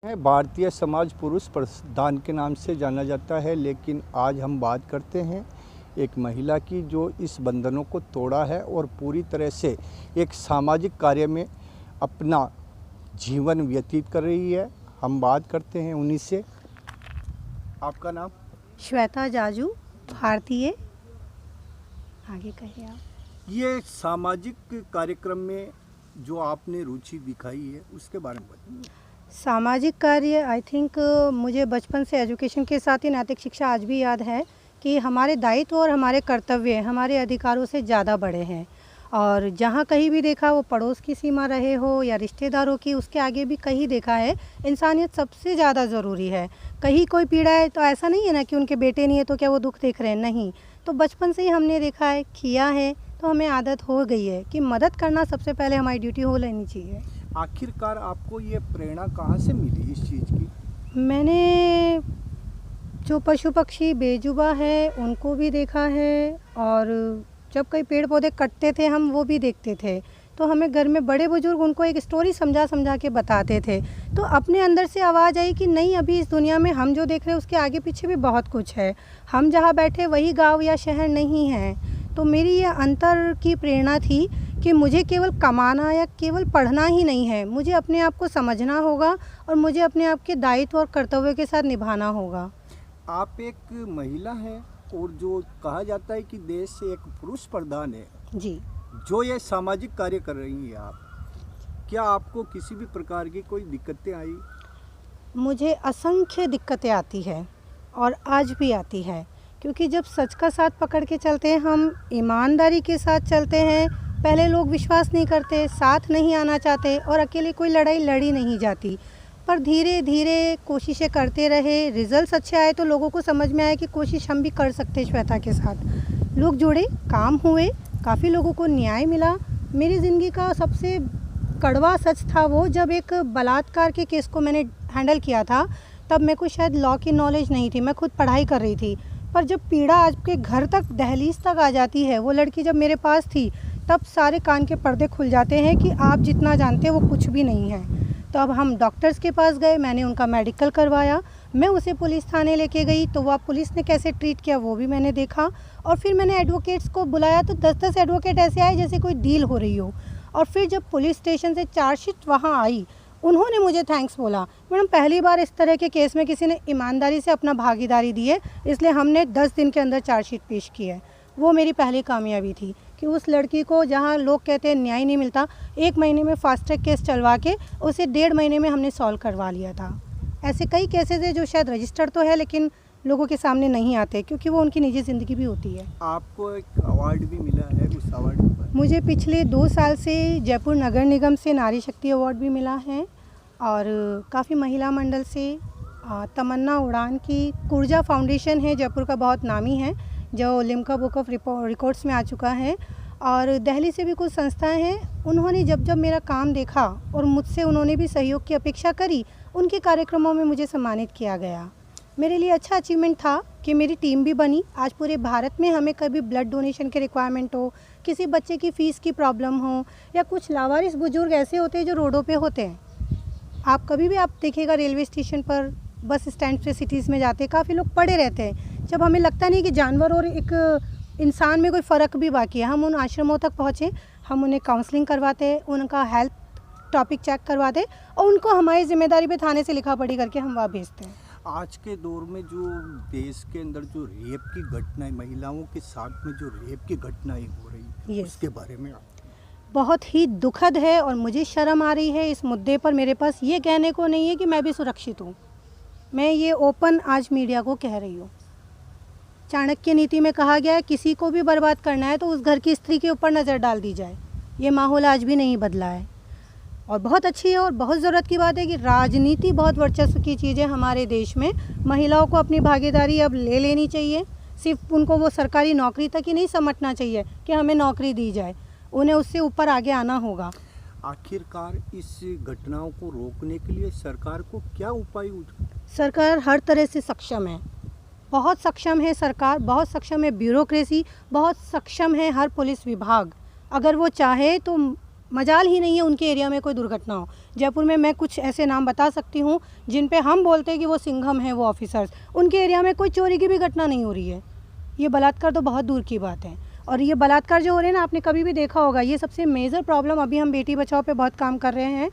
है भारतीय समाज पुरुष प्रधान के नाम से जाना जाता है, लेकिन आज हम बात करते हैं एक महिला की जो इस बंधनों को तोड़ा है और पूरी तरह से एक सामाजिक कार्य में अपना जीवन व्यतीत कर रही है। हम बात करते हैं उन्हीं से। आपका नाम? श्वेता जाजू, भारतीय। आगे कहिए आप। ये सामाजिक कार्यक्रम में जो आपने रुचि दिखाई है उसके बारे में बताइए। सामाजिक कार्य आई थिंक मुझे बचपन से एजुकेशन के साथ ही नैतिक शिक्षा आज भी याद है कि हमारे दायित्व और हमारे कर्तव्य हमारे अधिकारों से ज़्यादा बड़े हैं। और जहाँ कहीं भी देखा, वो पड़ोस की सीमा रहे हो या रिश्तेदारों की, उसके आगे भी कहीं देखा है इंसानियत सबसे ज़्यादा ज़रूरी है। कहीं कोई पीड़ा है तो ऐसा नहीं है ना कि उनके बेटे नहीं है तो क्या वो दुख देख रहे हैं, नहीं। तो बचपन से ही हमने देखा है, किया है, तो हमें आदत हो गई है कि मदद करना सबसे पहले हमारी ड्यूटी हो लेनी चाहिए। आखिरकार आपको ये प्रेरणा कहाँ से मिली इस चीज़ की? मैंने जो पशु पक्षी बेजुबा है उनको भी देखा है, और जब कई पेड़ पौधे कटते थे हम वो भी देखते थे, तो हमें घर में बड़े बुजुर्ग उनको एक स्टोरी समझा समझा के बताते थे। तो अपने अंदर से आवाज़ आई कि नहीं, अभी इस दुनिया में हम जो देख रहे हैं उसके आगे पीछे भी बहुत कुछ है। हम जहाँ बैठे वही गाँव या शहर नहीं है। तो मेरी ये अंतर की प्रेरणा थी कि मुझे केवल कमाना या केवल पढ़ना ही नहीं है, मुझे अपने आप को समझना होगा और मुझे अपने आप के दायित्व और कर्तव्यों के साथ निभाना होगा। आप एक महिला हैं और जो कहा जाता है कि देश से एक पुरुष प्रधान है जी। जो ये सामाजिक कार्य कर रही हैं आप, क्या आपको किसी भी प्रकार की कोई दिक्कतें आई? मुझे असंख्य दिक्कतें आती है और आज भी आती है, क्योंकि जब सच का साथ पकड़ के चलते हैं, हम ईमानदारी के साथ चलते हैं, पहले लोग विश्वास नहीं करते, साथ नहीं आना चाहते और अकेले कोई लड़ाई लड़ी नहीं जाती। पर धीरे धीरे कोशिशें करते रहे, रिजल्ट्स अच्छे आए तो लोगों को समझ में आया कि कोशिश हम भी कर सकते हैं श्वेता के साथ। लोग जुड़े, काम हुए, काफ़ी लोगों को न्याय मिला। मेरी ज़िंदगी का सबसे कड़वा सच था वो, जब एक बलात्कार के केस को मैंने हैंडल किया था, तब मेरे को शायद लॉ की नॉलेज नहीं थी, मैं खुद पढ़ाई कर रही थी। पर जब पीड़ा आपके घर तक, दहलीज तक आ जाती है, वो लड़की जब मेरे पास थी, तब सारे कान के पर्दे खुल जाते हैं कि आप जितना जानते हैं वो कुछ भी नहीं है। तो अब हम डॉक्टर्स के पास गए, मैंने उनका मेडिकल करवाया, मैं उसे पुलिस थाने लेके गई, तो वह पुलिस ने कैसे ट्रीट किया वो भी मैंने देखा। और फिर मैंने एडवोकेट्स को बुलाया तो 10-10 एडवोकेट ऐसे आए जैसे कोई डील हो रही हो। और फिर जब पुलिस स्टेशन से चार्जशीट वहाँ आई, उन्होंने मुझे थैंक्स बोला, मैडम पहली बार इस तरह के केस में किसी ने ईमानदारी से अपना भागीदारी दी है, इसलिए हमने 10 दिन के अंदर चार्जशीट पेश की है। वो मेरी पहली कामयाबी थी कि उस लड़की को, जहाँ लोग कहते हैं न्याय नहीं मिलता, 1 महीने में फास्ट ट्रैक केस चलवा के उसे 1.5 महीने में हमने सॉल्व करवा लिया था। ऐसे कई केसेस है जो शायद रजिस्टर्ड तो है लेकिन लोगों के सामने नहीं आते, क्योंकि वो उनकी निजी ज़िंदगी भी होती है। आपको एक अवार्ड भी मिला है, उस अवार्ड पर? मुझे पिछले 2 साल से जयपुर नगर निगम से नारी शक्ति अवार्ड भी मिला है, और काफ़ी महिला मंडल से तमन्ना उड़ान की कुर्जा फाउंडेशन है, जयपुर का बहुत नामी है, जो लिम्का बुक ऑफ रिकॉर्ड्स में आ चुका है। और दिल्ली से भी कुछ संस्थाएं हैं, उन्होंने जब जब मेरा काम देखा और मुझसे उन्होंने भी सहयोग की अपेक्षा करी, उनके कार्यक्रमों में मुझे सम्मानित किया गया। मेरे लिए अच्छा अचीवमेंट था कि मेरी टीम भी बनी। आज पूरे भारत में हमें कभी ब्लड डोनेशन की रिक्वायरमेंट हो, किसी बच्चे की फ़ीस की प्रॉब्लम हो, या कुछ लावारिस बुजुर्ग ऐसे होते हैं जो रोडों पे होते हैं। आप कभी भी आप देखिएगा रेलवे स्टेशन पर, बस स्टैंड पे, सिटीज़ में जाते काफ़ी लोग पड़े रहते हैं। जब हमें लगता नहीं कि जानवर और एक इंसान में कोई फ़र्क भी बाकी है, हम उन आश्रमों तक पहुँचे, हम उन्हें काउंसलिंग करवाते, उनका हेल्थ टॉपिक चेक करवाते और उनको हमारी जिम्मेदारी पे थाने से लिखा पढ़ी करके हम वहाँ भेजते हैं। आज के दौर में जो देश के अंदर जो रेप की घटनाएं, महिलाओं के साथ में जो रेप की घटनाएं हो रही है, उसके बारे में आप? बहुत ही दुखद है और मुझे शर्म आ रही है इस मुद्दे पर। मेरे पास ये कहने को नहीं है कि मैं भी सुरक्षित हूँ, मैं ये ओपन आज मीडिया को कह रही हूँ। चाणक्य नीति में कहा गया है, किसी को भी बर्बाद करना है तो उस घर की स्त्री के ऊपर नज़र डाल दी जाए। ये माहौल आज भी नहीं बदला है, और बहुत अच्छी है और बहुत ज़रूरत की बात है कि राजनीति बहुत वर्चस्व की चीज़ है हमारे देश में। महिलाओं को अपनी भागीदारी अब ले लेनी चाहिए। सिर्फ उनको वो सरकारी नौकरी तक ही नहीं समझना चाहिए कि हमें नौकरी दी जाए, उन्हें उससे ऊपर आगे आना होगा। आखिरकार इस घटनाओं को रोकने के लिए सरकार को क्या उपाय? सरकार हर तरह से सक्षम है, बहुत सक्षम है सरकार, बहुत सक्षम है ब्यूरोक्रेसी, बहुत सक्षम है हर पुलिस विभाग। अगर वो चाहे तो मजाल ही नहीं है उनके एरिया में कोई दुर्घटना हो। जयपुर में मैं कुछ ऐसे नाम बता सकती हूँ जिन पे हम बोलते हैं कि वो सिंघम है, वो ऑफिसर्स, उनके एरिया में कोई चोरी की भी घटना नहीं हो रही है। ये बलात्कार तो बहुत दूर की बात है। और ये बलात्कार जो हो रहे हैं ना, आपने कभी भी देखा होगा, ये सबसे मेजर प्रॉब्लम। अभी हम बेटी बचाओ पे बहुत काम कर रहे हैं।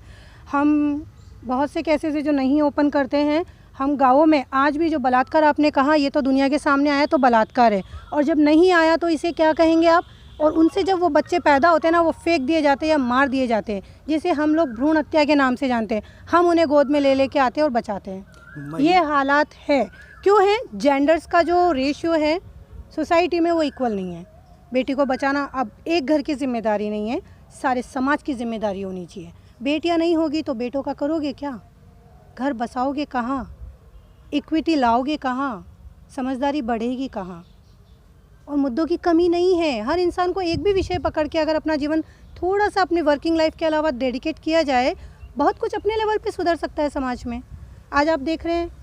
हम बहुत से केसेस है जो नहीं ओपन करते हैं। हम गाँवों में आज भी जो बलात्कार आपने कहा, ये तो दुनिया के सामने आया तो बलात्कार है, और जब नहीं आया तो इसे क्या कहेंगे आप। और उनसे जब वो बच्चे पैदा होते हैं ना, वो फेंक दिए जाते हैं या मार दिए जाते हैं, जिसे हम लोग भ्रूण हत्या के नाम से जानते हैं। हम उन्हें गोद में ले लेके आते हैं और बचाते हैं। ये हालात है। क्यों है? जेंडर्स का जो रेशियो है सोसाइटी में वो इक्वल नहीं है। बेटी को बचाना अब एक घर की जिम्मेदारी नहीं है, सारे समाज की जिम्मेदारी होनी चाहिए। बेटियां नहीं होगी तो बेटों का करोगे क्या? घर बसाओगे कहाँ? इक्विटी लाओगे कहाँ? समझदारी बढ़ेगी कहाँ? और मुद्दों की कमी नहीं है। हर इंसान को एक भी विषय पकड़ के अगर अपना जीवन थोड़ा सा अपनी वर्किंग लाइफ के अलावा डेडिकेट किया जाए, बहुत कुछ अपने लेवल पे सुधर सकता है समाज में। आज आप देख रहे हैं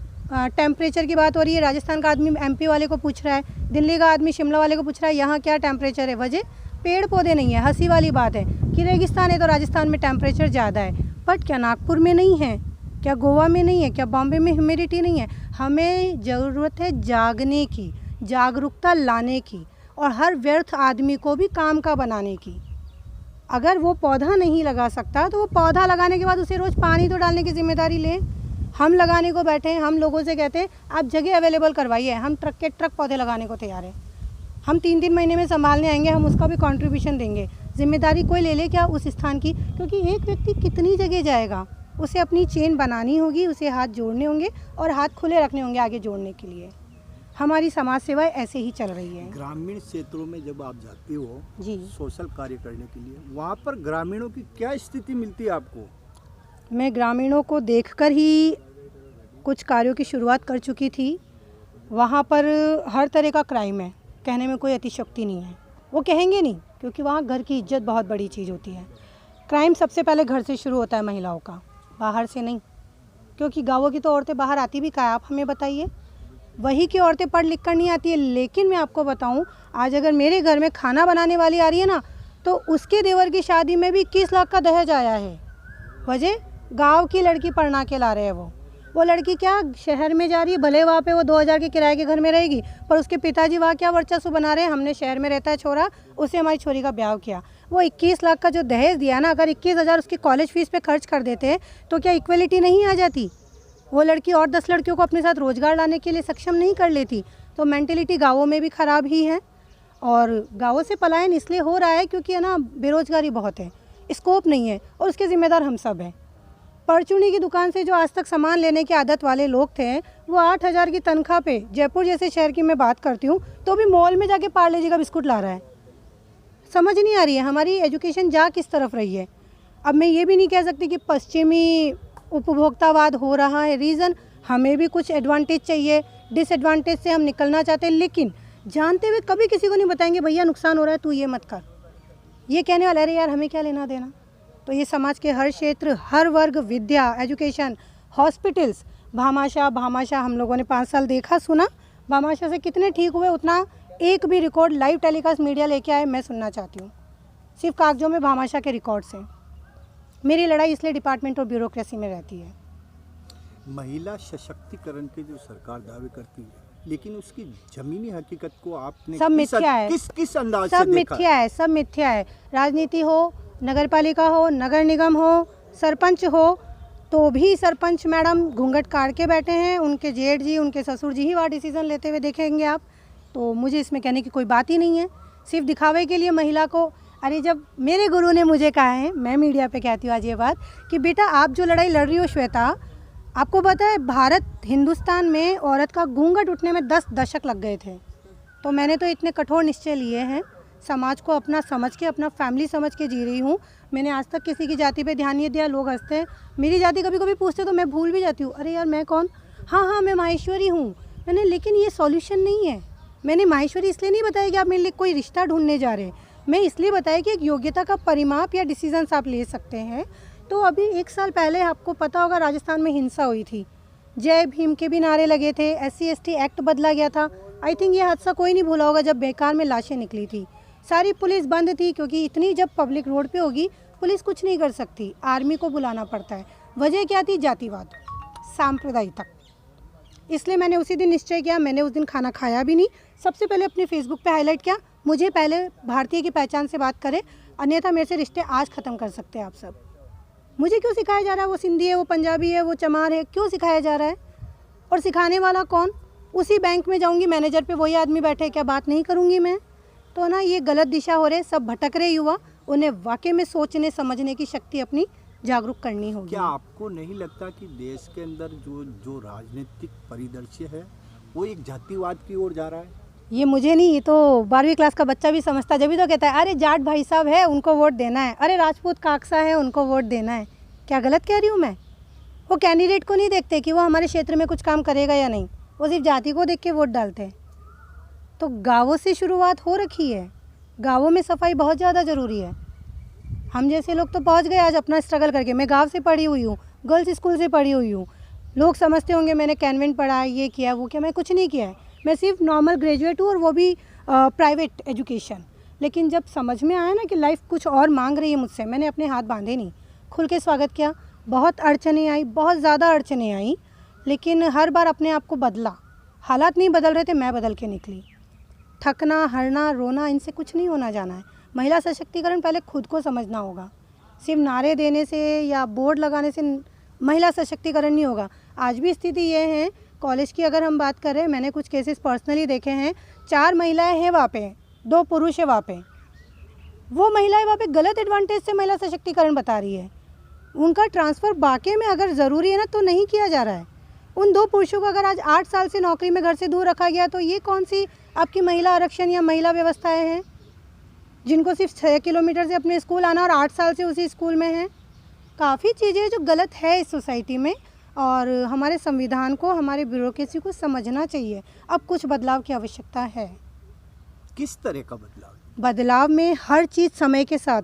टेम्परेचर की बात हो रही है, राजस्थान का आदमी एमपी वाले को पूछ रहा है, दिल्ली का आदमी शिमला वाले को पूछ रहा है यहाँ क्या टेम्परेचर है। वजह पेड़ पौधे नहीं है। हंसी वाली बात है कि रेगिस्तान है तो राजस्थान में टेम्परेचर ज़्यादा है, बट क्या नागपुर में नहीं है? क्या गोवा में नहीं है? क्या बॉम्बे में ह्यूमिडिटी नहीं है? हमें ज़रूरत है जागने की, जागरूकता लाने की, और हर व्यर्थ आदमी को भी काम का बनाने की। अगर वो पौधा नहीं लगा सकता तो वो पौधा लगाने के बाद उसे रोज़ पानी तो डालने की जिम्मेदारी ले। हम लगाने को बैठे हैं, हम लोगों से कहते हैं आप जगह अवेलेबल करवाइए, हम ट्रक के ट्रक पौधे लगाने को तैयार हैं। हम 3-3 महीने में संभालने आएंगे, हम उसका भी कंट्रीब्यूशन देंगे। जिम्मेदारी कोई ले ले क्या उस स्थान की? क्योंकि एक व्यक्ति कितनी जगह जाएगा, उसे अपनी चेन बनानी होगी, उसे हाथ जोड़ने होंगे और हाथ खुले रखने होंगे आगे जोड़ने के लिए। हमारी समाज सेवा ऐसे ही चल रही है। ग्रामीण क्षेत्रों में जब आप जाती हो जी, सोशल कार्य करने के लिए, वहाँ पर ग्रामीणों की क्या स्थिति मिलती है आपको? मैं ग्रामीणों को देखकर ही कुछ कार्यों की शुरुआत कर चुकी थी। वहाँ पर हर तरह का क्राइम है, कहने में कोई अतिशयोक्ति नहीं है। वो कहेंगे नहीं, क्योंकि वहाँ घर की इज्जत बहुत बड़ी चीज़ होती है। क्राइम सबसे पहले घर से शुरू होता है, महिलाओं का, बाहर से नहीं। क्योंकि गाँवों की तो औरतें बाहर आती भी कहाँ है, आप हमें बताइए। वही की औरतें पढ़ लिख कर नहीं आती है। लेकिन मैं आपको बताऊं, आज अगर मेरे घर में खाना बनाने वाली आ रही है ना, तो उसके देवर की शादी में भी 21 लाख का दहेज आया है। वजह गांव की लड़की पढ़ना के ला रहे हैं। वो लड़की क्या शहर में जा रही है, भले वहाँ पे वो 2000 के किराए के घर में रहेगी, पर उसके पिताजी वहाँ क्या वर्चस्व बना रहे हैं। हमने शहर में रहता है छोरा, उसे हमारी छोरी का ब्याह किया। वो 21 लाख का जो दहेज दिया ना, अगर 21,000 उसकी कॉलेज फीस पे खर्च कर देते तो क्या इक्वलिटी नहीं आ जाती? वो लड़की और 10 लड़कियों को अपने साथ रोजगार लाने के लिए सक्षम नहीं कर लेती? तो मेंटेलिटी गाँवों में भी ख़राब ही है। और गाँवों से पलायन इसलिए हो रहा है क्योंकि है ना, बेरोजगारी बहुत है, स्कोप नहीं है, और उसके ज़िम्मेदार हम सब हैं। परचूनी की दुकान से जो आज तक सामान लेने की आदत वाले लोग थे, वो 8,000 की तनख्वाह पे, जयपुर जैसे शहर की मैं बात करती हूँ, तो भी मॉल में जाके पार्ले जी का बिस्कुट ला रहा है। समझ नहीं आ रही है हमारी एजुकेशन जा किस तरफ रही है। अब मैं ये भी नहीं कह सकती कि पश्चिमी उपभोक्तावाद हो रहा है। रीज़न, हमें भी कुछ एडवांटेज चाहिए, डिसएडवांटेज से हम निकलना चाहते हैं, लेकिन जानते हुए कभी किसी को नहीं बताएंगे भैया नुकसान हो रहा है तू ये मत कर। ये कहने वाला, अरे यार हमें क्या लेना देना। तो ये समाज के हर क्षेत्र, हर वर्ग, विद्या, एजुकेशन, हॉस्पिटल्स, भामाशाह हम लोगों ने 5 साल देखा सुना। भामाशाह से कितने ठीक हुए, उतना एक भी रिकॉर्ड लाइव टेलीकास्ट मीडिया लेके आए, मैं सुनना चाहती हूँ। सिर्फ कागजों में भामाशाह के रिकॉर्ड्स हैं। मेरी लड़ाई इसलिए डिपार्टमेंट और ब्यूरोक्रेसी में रहती है। महिला सशक्तिकरण के जो सरकार दावे करती है, लेकिन उसकी जमीनी हकीकत को आपने सब मिथ्या है। किस अंदाज से सब देखा? मिथ्या है, सब मिथ्या है। राजनीति हो, नगर पालिका हो, नगर निगम हो, सरपंच हो, तो भी सरपंच मैडम घूंघट काट के बैठे हैं। उनके जेठ जी, उनके ससुर जी ही वहाँ डिसीजन लेते हुए देखेंगे आप। तो मुझे इसमें कहने की कोई बात ही नहीं है। सिर्फ दिखावे के लिए महिला को, अरे जब मेरे गुरु ने मुझे कहा है, मैं मीडिया पे कहती हूँ आज ये बात, कि बेटा आप जो लड़ाई लड़ रही हो श्वेता, आपको पता है भारत हिंदुस्तान में औरत का घूंघट उठने में 10 दशक लग गए थे। तो मैंने तो इतने कठोर निश्चय लिए हैं, समाज को अपना समझ के, अपना फैमिली समझ के जी रही हूँ। मैंने आज तक किसी की जाति पे ध्यान नहीं दिया। लोग हंसते हैं, मेरी जाति कभी कभी पूछते तो मैं भूल भी जाती हूँ, अरे यार मैं कौन, हाँ मैं माहेश्वरी हूँ मैंने। लेकिन ये सॉल्यूशन नहीं है। मैंने माहेश्वरी इसलिए नहीं बताया कि आप मेरे लिए कोई रिश्ता ढूंढने जा रहे हैं, मैं इसलिए बताया कि एक योग्यता का परिमाप या डिसीजंस आप ले सकते हैं। तो अभी 1 साल पहले आपको पता होगा राजस्थान में हिंसा हुई थी, जय भीम के भी नारे लगे थे, SC/ST एक्ट बदला गया था। आई थिंक ये हादसा कोई नहीं भूला होगा जब बेकार में लाशें निकली थी। सारी पुलिस बंद थी, क्योंकि इतनी जब पब्लिक रोड पे होगी पुलिस कुछ नहीं कर सकती, आर्मी को बुलाना पड़ता है। वजह क्या थी? जातिवाद, सांप्रदायिकता। इसलिए मैंने उसी दिन निश्चय किया, मैंने उस दिन खाना खाया भी नहीं। सबसे पहले अपने फेसबुक पे हाईलाइट किया, मुझे पहले भारतीय की पहचान से बात करें, अन्यथा मेरे से रिश्ते आज ख़त्म कर सकते हैं आप सब। मुझे क्यों सिखाया जा रहा है वो सिंधी है, वो पंजाबी है, वो चमार है, क्यों सिखाया जा रहा है? और सिखाने वाला कौन? उसी बैंक में जाऊंगी, मैनेजर पे वही आदमी बैठे, क्या बात नहीं करूंगी मैं? तो ना ये गलत दिशा हो रहे, सब भटक रहे युवा, उन्हें वाकई में सोचने समझने की शक्ति अपनी जागरूक करनी होगी। क्या आपको नहीं लगता कि देश के अंदर जो राजनीतिक परिदृश्य है वो एक जातिवाद की ओर जा रहा है? ये मुझे नहीं, ये तो 12वीं क्लास का बच्चा भी समझता, जब भी तो कहता है अरे जाट भाई साहब है उनको वोट देना है, अरे राजपूत काकसा है उनको वोट देना है। क्या गलत कह रही हूँ मैं? वो कैंडिडेट को नहीं देखते कि वो हमारे क्षेत्र में कुछ काम करेगा या नहीं, वो सिर्फ जाति को देख के वोट डालते हैं। तो गाँवों से शुरुआत हो रखी है, गाँवों में सफाई बहुत ज़्यादा ज़रूरी है। हम जैसे लोग तो पहुंच गए आज अपना स्ट्रगल करके। मैं गांव से पढ़ी हुई हूँ, गर्ल्स स्कूल से पढ़ी हुई हूँ। लोग समझते होंगे मैंने कॉन्वेंट पढ़ा है, ये किया वो किया, मैं कुछ नहीं किया है। मैं सिर्फ नॉर्मल ग्रेजुएट हूँ और वो भी प्राइवेट एजुकेशन। लेकिन जब समझ में आया ना कि लाइफ कुछ और मांग रही है मुझसे, मैंने अपने हाथ बांधे नहीं, खुल के स्वागत किया। बहुत अड़चनें आई, बहुत ज़्यादा अड़चनें आई, लेकिन हर बार अपने आप को बदला। हालात नहीं बदल रहे थे, मैं बदल के निकली। थकना, हारना, रोना, इनसे कुछ नहीं होना जाना है। महिला सशक्तिकरण पहले खुद को समझना होगा। सिर्फ नारे देने से या बोर्ड लगाने से महिला सशक्तिकरण नहीं होगा। आज भी स्थिति ये है, कॉलेज की अगर हम बात करें, मैंने कुछ केसेस पर्सनली देखे हैं, 4 महिलाएं हैं वहाँ पे, 2 पुरुष है वहाँ पे। वो महिलाएं वहाँ पे गलत एडवांटेज से महिला सशक्तिकरण बता रही है। उनका ट्रांसफ़र वाकई में अगर ज़रूरी है ना तो नहीं किया जा रहा है। उन 2 पुरुषों को अगर आज 8 साल से नौकरी में घर से दूर रखा गया तो ये कौन सी आपकी महिला आरक्षण या महिला व्यवस्थाएँ हैं? जिनको सिर्फ 6 किलोमीटर से अपने स्कूल आना और 8 साल से उसी स्कूल में हैं। काफ़ी चीज़ें जो गलत है इस सोसाइटी में, और हमारे संविधान को, हमारे ब्यूरोक्रेसी को समझना चाहिए। अब कुछ बदलाव की आवश्यकता है। किस तरह का बदलाव? बदलाव में हर चीज़ समय के साथ,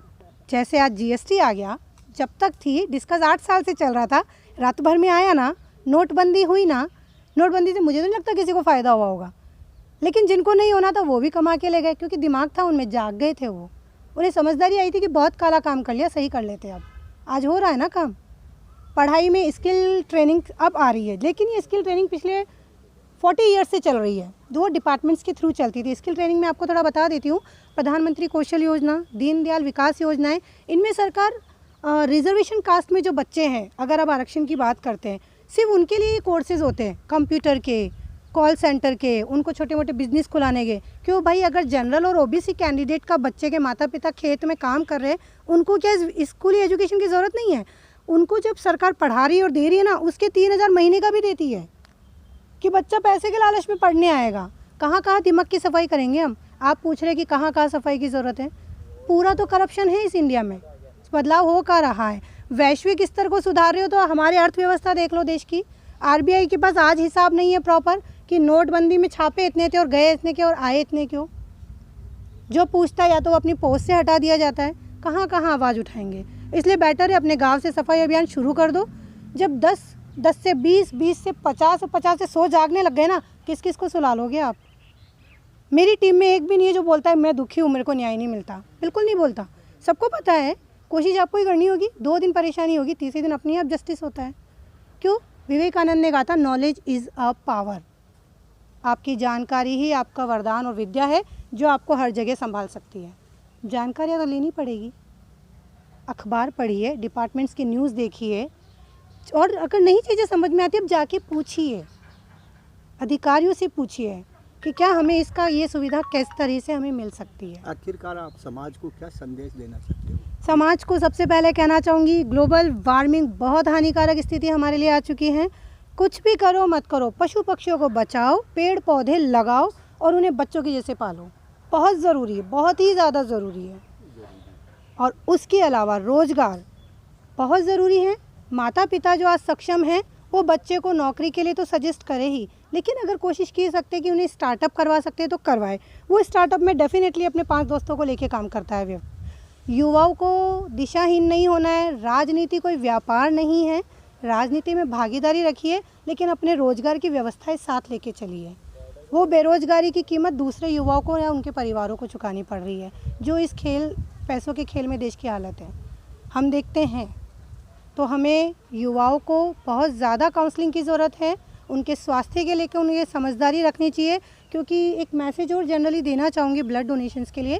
जैसे आज जीएसटी आ गया, जब तक थी डिस्कस 8 साल से चल रहा था, रात भर में आया ना, नोटबंदी हुई ना, नोटबंदी से मुझे तो नहीं लगता किसी को फ़ायदा हुआ होगा। लेकिन जिनको नहीं होना था वो भी कमा के ले गए, क्योंकि दिमाग था उनमें, जाग गए थे वो। उन्हें समझदारी आई थी कि बहुत काला काम कर लिया, सही कर लेते अब। आज हो रहा है ना काम। पढ़ाई में स्किल ट्रेनिंग अब आ रही है, लेकिन ये स्किल ट्रेनिंग पिछले 40 ईयर्स से चल रही है। 2 डिपार्टमेंट्स के थ्रू चलती थी। स्किल ट्रेनिंग में आपको थोड़ा बता देती हूँ, प्रधानमंत्री कौशल योजना, दीनदयाल विकास योजनाएं, इनमें सरकार रिजर्वेशन कास्ट में जो बच्चे हैं, अगर आप आरक्षण की बात करते हैं, सिर्फ उनके लिए कोर्सेज़ होते हैं, कंप्यूटर के, कॉल सेंटर के, उनको छोटे मोटे बिजनेस खुलाने के। क्यों भाई, अगर जनरल और ओबीसी कैंडिडेट का बच्चे के माता पिता खेत में काम कर रहे हैं, उनको क्या स्कूली एजुकेशन की ज़रूरत नहीं है? उनको जब सरकार पढ़ा रही है और दे रही है ना, उसके 3000 महीने का भी देती है कि बच्चा पैसे के लालच में पढ़ने आएगा। कहाँ कहाँ दिमाग की सफाई करेंगे हम? आप पूछ रहे कि कहाँ कहाँ सफाई की ज़रूरत है? पूरा तो करप्शन है इस इंडिया में। बदलाव हो का रहा है। वैश्विक स्तर को सुधार रहे हो तो हमारे अर्थव्यवस्था देख लो देश की। आरबीआई के पास आज हिसाब नहीं है प्रॉपर कि नोटबंदी में छापे इतने थे और गए इतने के और आए इतने क्यों। जो पूछता है या तो वो अपनी पोस्ट से हटा दिया जाता है। कहाँ कहाँ आवाज़ उठाएंगे? इसलिए बेटर है अपने गांव से सफाई अभियान शुरू कर दो। जब 10 से 20, 20 से 50 और 50 से 100 जागने लग गए ना, किस किस को सुला लोगे आप? मेरी टीम में एक भी नहीं है जो बोलता है मैं दुखी हूँ, मेरे को न्याय नहीं मिलता। बिल्कुल नहीं बोलता। सबको पता है, कोशिश आपको ही करनी होगी। 2 दिन परेशानी होगी, तीसरे दिन अपने आप जस्टिस होता है। क्यों? विवेकानंद ने कहा था, नॉलेज इज़ अ पावर। आपकी जानकारी ही आपका वरदान और विद्या है जो आपको हर जगह संभाल सकती है। जानकारियाँ तो लेनी पड़ेगी। अखबार पढ़िए, डिपार्टमेंट्स की न्यूज़ देखिए, और अगर नई चीज़ें समझ में आती है अब जाके पूछिए, अधिकारियों से पूछिए कि क्या हमें इसका ये सुविधा किस तरह से हमें मिल सकती है। आखिरकार आप समाज को क्या संदेश देना चाहते हो? समाज को सबसे पहले कहना चाहूँगी, ग्लोबल वार्मिंग बहुत हानिकारक स्थिति हमारे लिए आ चुकी है। कुछ भी करो मत करो, पशु पक्षियों को बचाओ, पेड़ पौधे लगाओ और उन्हें बच्चों की जैसे पालो। बहुत ज़रूरी है, बहुत ही ज़्यादा ज़रूरी है। और उसके अलावा रोज़गार बहुत ज़रूरी है। माता पिता जो आज सक्षम हैं वो बच्चे को नौकरी के लिए तो सजेस्ट करे ही, लेकिन अगर कोशिश की सकते कि उन्हें स्टार्टअप करवा सकते हैं तो करवाए। वो स्टार्टअप में डेफिनेटली अपने 5 दोस्तों को लेके काम करता है। युवाओं को दिशाहीन नहीं होना है। राजनीति कोई व्यापार नहीं है। राजनीति में भागीदारी रखिए, लेकिन अपने रोजगार की व्यवस्थाएं साथ लेके चलिए। वो बेरोजगारी की कीमत दूसरे युवाओं को या उनके परिवारों को चुकानी पड़ रही है, जो इस पैसों के खेल में देश की हालत है। हम देखते हैं, तो हमें युवाओं को बहुत ज़्यादा काउंसलिंग की ज़रूरत है। उनके स्वास्थ्य के लेकर उन्हें समझदारी रखनी चाहिए, क्योंकि एक मैसेज और जनरली देना चाहूँगी ब्लड डोनेशंस के लिए।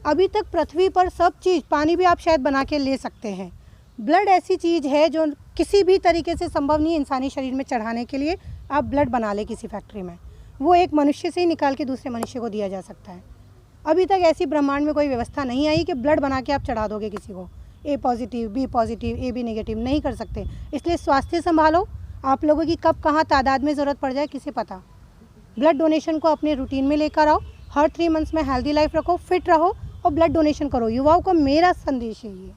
अभी तक पृथ्वी पर सब चीज़, पानी भी आप शायद बना के ले सकते हैं, ब्लड ऐसी चीज़ है जो किसी भी तरीके से संभव नहीं है इंसानी शरीर में चढ़ाने के लिए। आप ब्लड बना ले किसी फैक्ट्री में, वो एक मनुष्य से ही निकाल के दूसरे मनुष्य को दिया जा सकता है। अभी तक ऐसी ब्रह्मांड में कोई व्यवस्था नहीं आई कि ब्लड बना के आप चढ़ा दोगे किसी को। A positive, B positive, A B negative नहीं कर सकते। इसलिए स्वास्थ्य संभालो। आप लोगों की कब कहाँ तादाद में ज़रूरत पड़ जाए किसे पता। ब्लड डोनेशन को अपने रूटीन में लेकर आओ। हर 3 मंथ्स में हेल्दी लाइफ रखो, फिट रहो और ब्लड डोनेशन करो। युवाओं को मेरा संदेश यही है,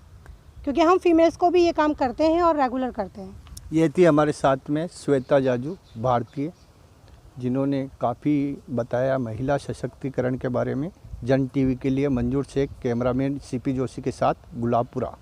क्योंकि हम फीमेल्स को भी ये काम करते हैं और रेगुलर करते हैं। ये थी हमारे साथ में श्वेता जाजू, भारतीय, जिन्होंने काफ़ी बताया महिला सशक्तिकरण के बारे में। जन टीवी के लिए मंजूर शेख, कैमरामैन सीपी जोशी के साथ गुलाबपुरा।